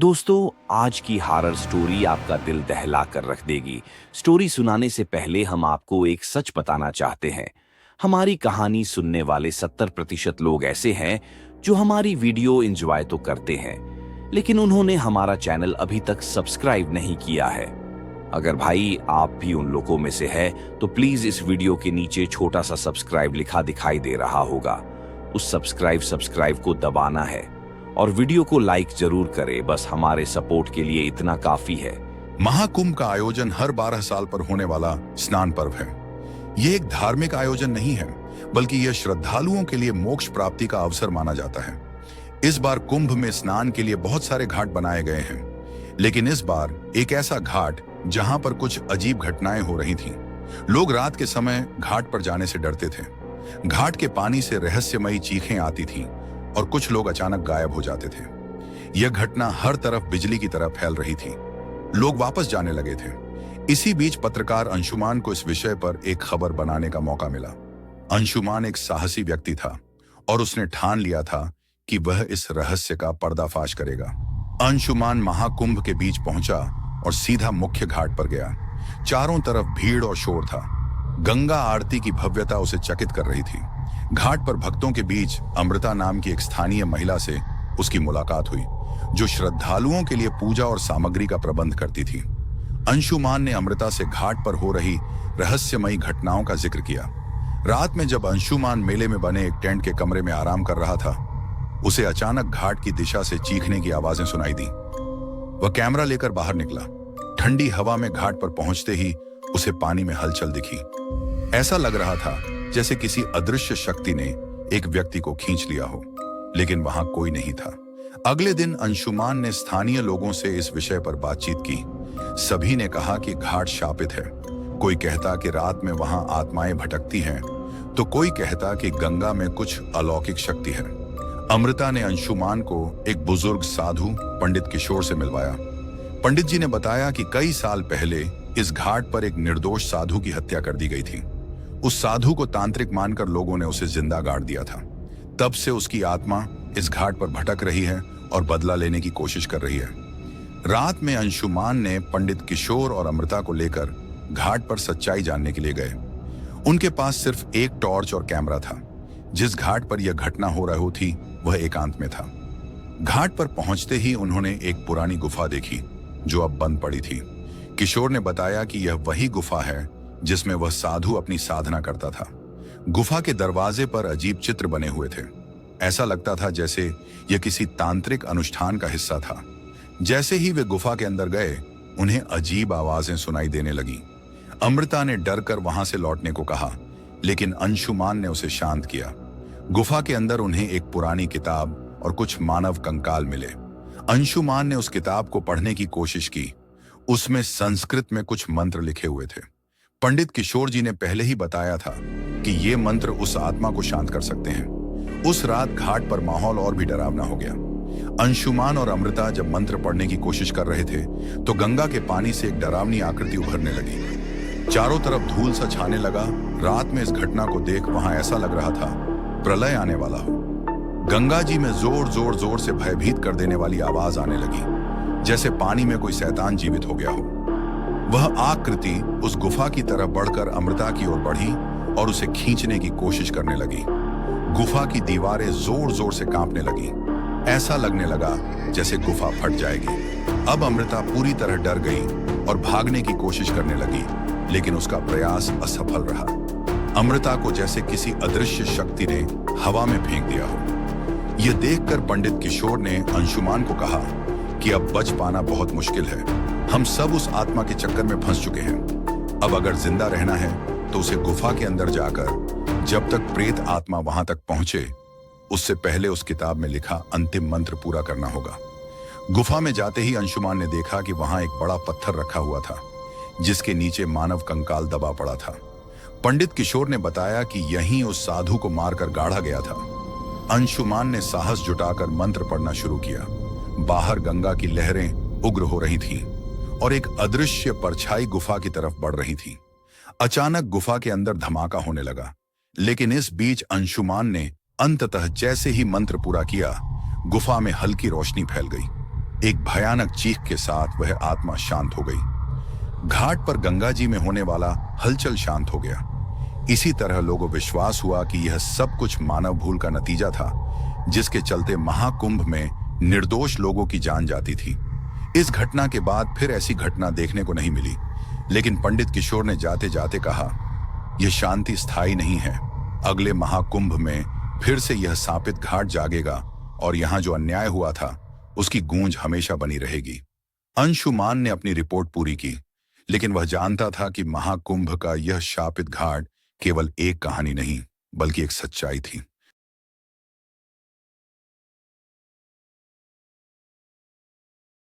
दोस्तों, आज की हॉरर स्टोरी आपका दिल दहला कर रख देगी। स्टोरी सुनाने से पहले हम आपको एक सच बताना चाहते हैं। हमारी कहानी सुनने वाले 70% लोग ऐसे हैं जो हमारी वीडियो एंजॉय तो करते हैं, लेकिन उन्होंने हमारा चैनल अभी तक सब्सक्राइब नहीं किया है। अगर भाई आप भी उन लोगों में से है तो प्लीज इस वीडियो के नीचे छोटा सा सब्सक्राइब लिखा दिखाई दे रहा होगा। उस सब्सक्राइब को दबाना है और वीडियो को लाइक जरूर करें। बस हमारे सपोर्ट के लिए इतना काफी है। महाकुंभ का आयोजन हर 12 साल पर होने वाला स्नान पर्व है। ये एक धार्मिक आयोजन नहीं है, बल्कि यह श्रद्धालुओं के लिए मोक्ष प्राप्ति का अवसर माना जाता है। इस बार कुंभ में स्नान के लिए बहुत सारे घाट बनाए गए हैं, लेकिन इस बार एक ऐसा घाट जहां पर कुछ अजीब घटनाएं हो रही थीं। लोग रात के समय घाट पर जाने से डरते थे। घाट के पानी से रहस्यमयी चीखें आती थीं और कुछ लोग अचानक गायब हो जाते थे। यह घटना हर तरफ बिजली की तरह फैल रही थी। लोग वापस जाने लगे थे। इसी बीच पत्रकार अंशुमान को इस विषय पर एक खबर बनाने का मौका मिला। अंशुमान एक साहसी व्यक्ति था और उसने ठान लिया था कि वह इस रहस्य का पर्दाफाश करेगा। अंशुमान महाकुंभ के बीच पहुंचा और सीधा मुख्य घाट पर गया। चारों तरफ भीड़ और शोर था। गंगा आरती की भव्यता उसे चकित कर रही थी। घाट पर भक्तों के बीच अमृता नाम की एक स्थानीय महिला से उसकी मुलाकात हुई, जो श्रद्धालुओं के लिए पूजा और सामग्री का प्रबंध करती थी। अंशुमान ने अमृता से घाट पर हो रही रहस्यमयी घटनाओं का जिक्र किया। रात में जब अंशुमान मेले में बने एक टेंट के कमरे में आराम कर रहा था, उसे अचानक घाट की दिशा से चीखने की आवाजें सुनाई दी। वह कैमरा लेकर बाहर निकला। ठंडी हवा में घाट पर पहुंचते ही उसे पानी में हलचल दिखी। ऐसा लग रहा था जैसे किसी अदृश्य शक्ति ने एक व्यक्ति को खींच लिया हो, लेकिन वहां कोई नहीं था। अगले दिन अंशुमान ने स्थानीय लोगों से इस विषय पर बातचीत की। सभी ने कहा कि घाट शापित है। कोई कहता कि रात में वहां आत्माएं भटकती हैं, तो कोई कहता कि गंगा में कुछ अलौकिक शक्ति है। अमृता ने अंशुमान को एक बुजुर्ग साधु पंडित किशोर से मिलवाया। पंडित जी ने बताया कि कई साल पहले इस घाट पर एक निर्दोष साधु की हत्या कर दी गई थी। उस साधु को तांत्रिक मानकर लोगों ने उसे जिंदा गाड़ दिया था। तब से उसकी आत्मा इस घाट पर भटक रही है और बदला लेने की कोशिश कर रही है। रात में अंशुमान ने पंडित किशोर और अमृता को लेकर घाट पर सच्चाई जानने के लिए गए। उनके पास सिर्फ एक टॉर्च और कैमरा था। जिस घाट पर यह घटना हो रही थी वह एकांत में था। घाट पर पहुंचते ही उन्होंने एक पुरानी गुफा देखी जो अब बंद पड़ी थी। किशोर ने बताया कि यह वही गुफा है जिसमें वह साधु अपनी साधना करता था। गुफा के दरवाजे पर अजीब चित्र बने हुए थे। ऐसा लगता था जैसे यह किसी तांत्रिक अनुष्ठान का हिस्सा था। जैसे ही वे गुफा के अंदर गए, उन्हें अजीब आवाजें सुनाई देने लगी। अमृता ने डरकर वहां से लौटने को कहा, लेकिन अंशुमान ने उसे शांत किया। गुफा के अंदर उन्हें एक पुरानी किताब और कुछ मानव कंकाल मिले। अंशुमान ने उस किताब को पढ़ने की कोशिश की। उसमें संस्कृत में कुछ मंत्र लिखे हुए थे। पंडित किशोर जी ने पहले ही बताया था कि ये मंत्र उस आत्मा को शांत कर सकते हैं। उस रात घाट पर माहौल और भी डरावना हो गया। अंशुमान और अमृता जब मंत्र पढ़ने की कोशिश कर रहे थे तो गंगा के पानी से एक डरावनी आकृति उभरने लगी। चारों तरफ धूल सा छाने लगा। रात में इस घटना को देख वहां ऐसा लग रहा था प्रलय आने वाला हो। गंगा जी में जोर से भयभीत कर देने वाली आवाज आने लगी, जैसे पानी में कोई शैतान जीवित हो गया हो। वह आकृति उस गुफा की तरफ बढ़कर अमृता की ओर बढ़ी और उसे खींचने की कोशिश करने लगी। गुफा की दीवारें जोर से कांपने लगी। ऐसा लगने लगा जैसे गुफा फट जाएगी। अब अमृता पूरी तरह डर गई और भागने की कोशिश करने लगी, लेकिन उसका प्रयास असफल रहा। अमृता को जैसे किसी अदृश्य शक्ति ने हवा में फेंक दिया हो। यह देखकर पंडित किशोर ने अंशुमान को कहा कि अब बच पाना बहुत मुश्किल है। हम सब उस आत्मा के चक्कर में फंस चुके हैं। अब अगर जिंदा रहना है तो उसे गुफा के अंदर जाकर जब तक प्रेत आत्मा वहां तक पहुंचे, उससे पहले उस किताब में लिखा अंतिम मंत्र पूरा करना होगा। गुफा में जाते ही अंशुमान ने देखा कि वहां एक बड़ा पत्थर रखा हुआ था, जिसके नीचे मानव कंकाल दबा पड़ा था। पंडित किशोर ने बताया कि यहीं उस साधु को मारकर गाड़ा गया था। अंशुमान ने साहस जुटाकर मंत्र पढ़ना शुरू किया। बाहर गंगा की लहरें उग्र हो रही थीं और एक अदृश्य परछाई गुफा की तरफ बढ़ रही थी। अचानक गुफा के अंदर धमाका होने लगा, लेकिन इस बीच अंशुमान ने अंततः जैसे ही मंत्र पूरा किया, गुफा में हल्की रोशनी फैल गई। एक भयानक चीख के साथ वह आत्मा शांत हो गई। घाट पर गंगा जी में होने वाला हलचल शांत हो गया। इसी तरह लोगों विश्वास हुआ कि यह सब कुछ मानव भूल का नतीजा था, जिसके चलते महाकुंभ में निर्दोष लोगों की जान जाती थी। इस घटना के बाद फिर ऐसी घटना देखने को नहीं मिली, लेकिन पंडित किशोर ने जाते जाते कहा, यह शांति स्थायी नहीं है। अगले महाकुंभ में फिर से यह सांपित घाट जागेगा और यहां जो अन्याय हुआ था उसकी गूंज हमेशा बनी रहेगी। अंशुमान ने अपनी रिपोर्ट पूरी की, लेकिन वह जानता था कि महाकुंभ का यह शापित घाट केवल एक कहानी नहीं, बल्कि एक सच्चाई थी।